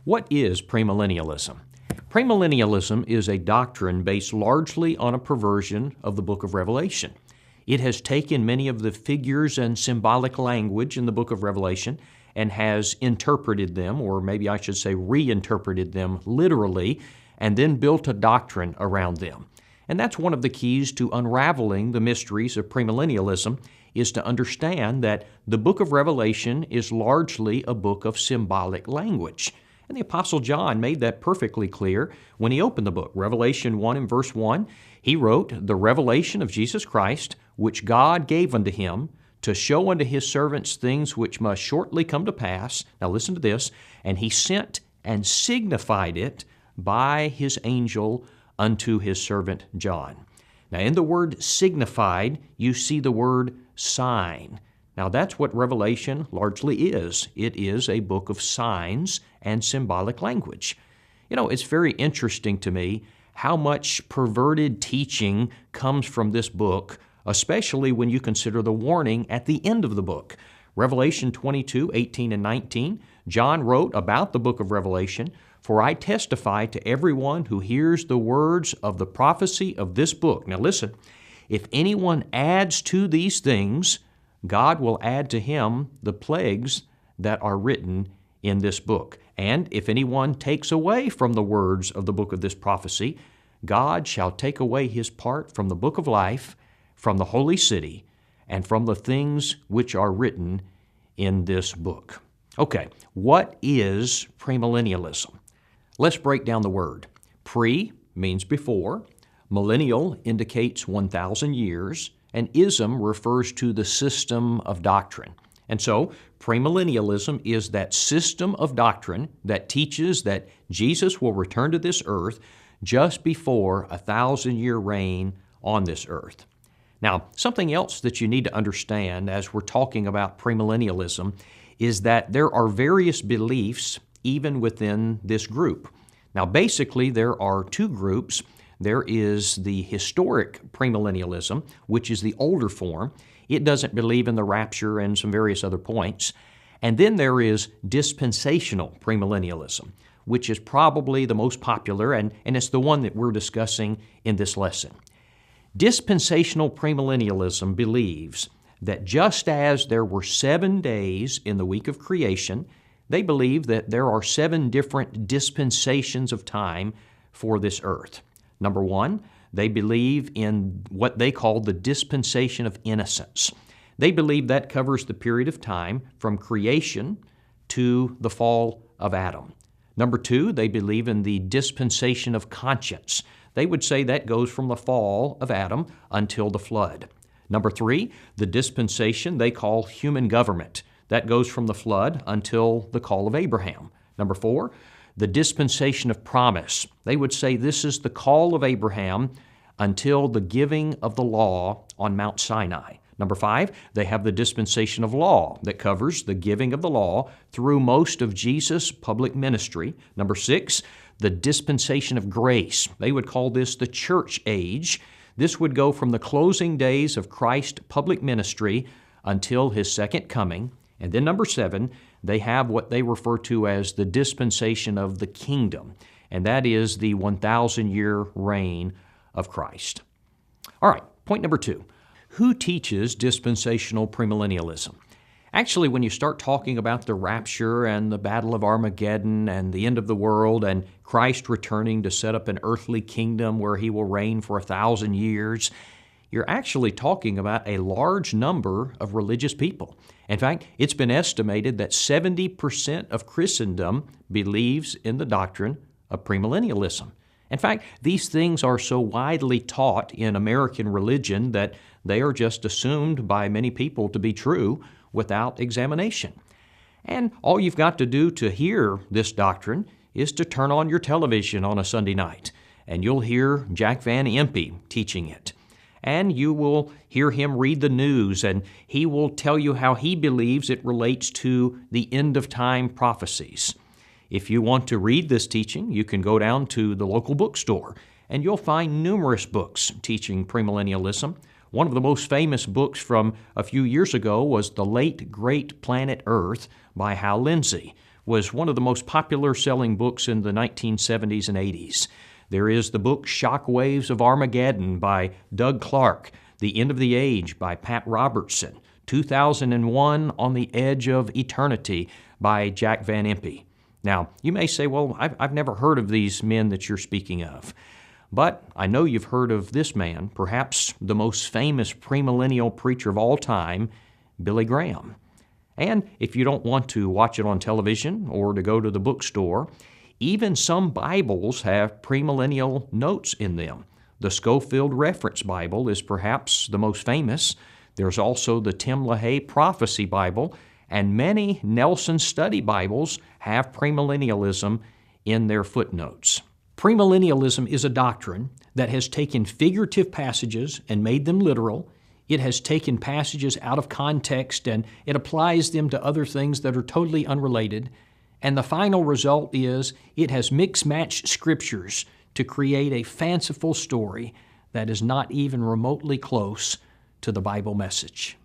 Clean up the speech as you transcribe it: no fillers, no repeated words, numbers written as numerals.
What is premillennialism? Premillennialism is a doctrine based largely on a perversion of the book of Revelation. It has taken many of the figures and symbolic language in the book of Revelation and has interpreted them, or maybe I should say reinterpreted them literally, and then built a doctrine around them. And that's one of the keys to unraveling the mysteries of premillennialism, is to understand that the book of Revelation is largely a book of symbolic language. And the Apostle John made that perfectly clear when he opened the book. Revelation 1 and verse 1, he wrote, "The revelation of Jesus Christ, which God gave unto him, to show unto his servants things which must shortly come to pass." Now listen to this. "And he sent and signified it by his angel unto his servant John." Now in the word signified, you see the word sign. Now that's what Revelation largely is. It is a book of signs and symbolic language. You know, it's very interesting to me how much perverted teaching comes from this book, especially when you consider the warning at the end of the book. Revelation 22:18 and 19, John wrote about the book of Revelation, "For I testify to everyone who hears the words of the prophecy of this book." Now listen, "If anyone adds to these things, God will add to him the plagues that are written in this book. And if anyone takes away from the words of the book of this prophecy, God shall take away his part from the book of life, from the holy city, and from the things which are written in this book." Okay, what is premillennialism? Let's break down the word. Pre means before, millennial indicates 1,000 years, and ism refers to the system of doctrine. And so, premillennialism is that system of doctrine that teaches that Jesus will return to this earth just before a 1,000-year reign on this earth. Now, something else that you need to understand as we're talking about premillennialism is that there are various beliefs even within this group. Now, basically, there are two groups. There is the historic premillennialism, which is the older form. It doesn't believe in the rapture and some various other points. And then there is dispensational premillennialism, which is probably the most popular, and it's the one that we're discussing in this lesson. Dispensational premillennialism believes that just as there were 7 days in the week of creation, they believe that there are 7 different dispensations of time for this earth. Number one, they believe in what they call the dispensation of innocence. They believe that covers the period of time from creation to the fall of Adam. Number two, they believe in the dispensation of conscience. They would say that goes from the fall of Adam until the flood. Number three, the dispensation they call human government. That goes from the flood until the call of Abraham. Number four, the dispensation of promise. They would say this is the call of Abraham until the giving of the law on Mount Sinai. Number five, they have the dispensation of law that covers the giving of the law through most of Jesus' public ministry. Number six, the dispensation of grace. They would call this the church age. This would go from the closing days of Christ's public ministry until his second coming. And then number seven, they have what they refer to as the dispensation of the kingdom, and that is the 1,000-year reign of Christ. All right, point number two. Who teaches dispensational premillennialism? Actually, when you start talking about the rapture and the battle of Armageddon and the end of the world and Christ returning to set up an earthly kingdom where he will reign for 1,000 years, you're actually talking about a large number of religious people. In fact, it's been estimated that 70% of Christendom believes in the doctrine of premillennialism. In fact, these things are so widely taught in American religion that they are just assumed by many people to be true without examination. And all you've got to do to hear this doctrine is to turn on your television on a Sunday night, and you'll hear Jack Van Impe teaching it. And you will hear him read the news, and he will tell you how he believes it relates to the end-of-time prophecies. If you want to read this teaching, you can go down to the local bookstore, and you'll find numerous books teaching premillennialism. One of the most famous books from a few years ago was The Late Great Planet Earth by Hal Lindsey, was one of the most popular selling books in the 1970s and 80s. There is the book Shock Waves of Armageddon by Doug Clark, The End of the Age by Pat Robertson, 2001 On the Edge of Eternity by Jack Van Impe. Now, you may say, well, I've never heard of these men that you're speaking of. But I know you've heard of this man, perhaps the most famous premillennial preacher of all time, Billy Graham. And if you don't want to watch it on television or to go to the bookstore, even some Bibles have premillennial notes in them. The Schofield Reference Bible is perhaps the most famous. There's also the Tim LaHaye Prophecy Bible, and many Nelson Study Bibles have premillennialism in their footnotes. Premillennialism is a doctrine that has taken figurative passages and made them literal. It has taken passages out of context and it applies them to other things that are totally unrelated. And the final result is it has mix-matched scriptures to create a fanciful story that is not even remotely close to the Bible message.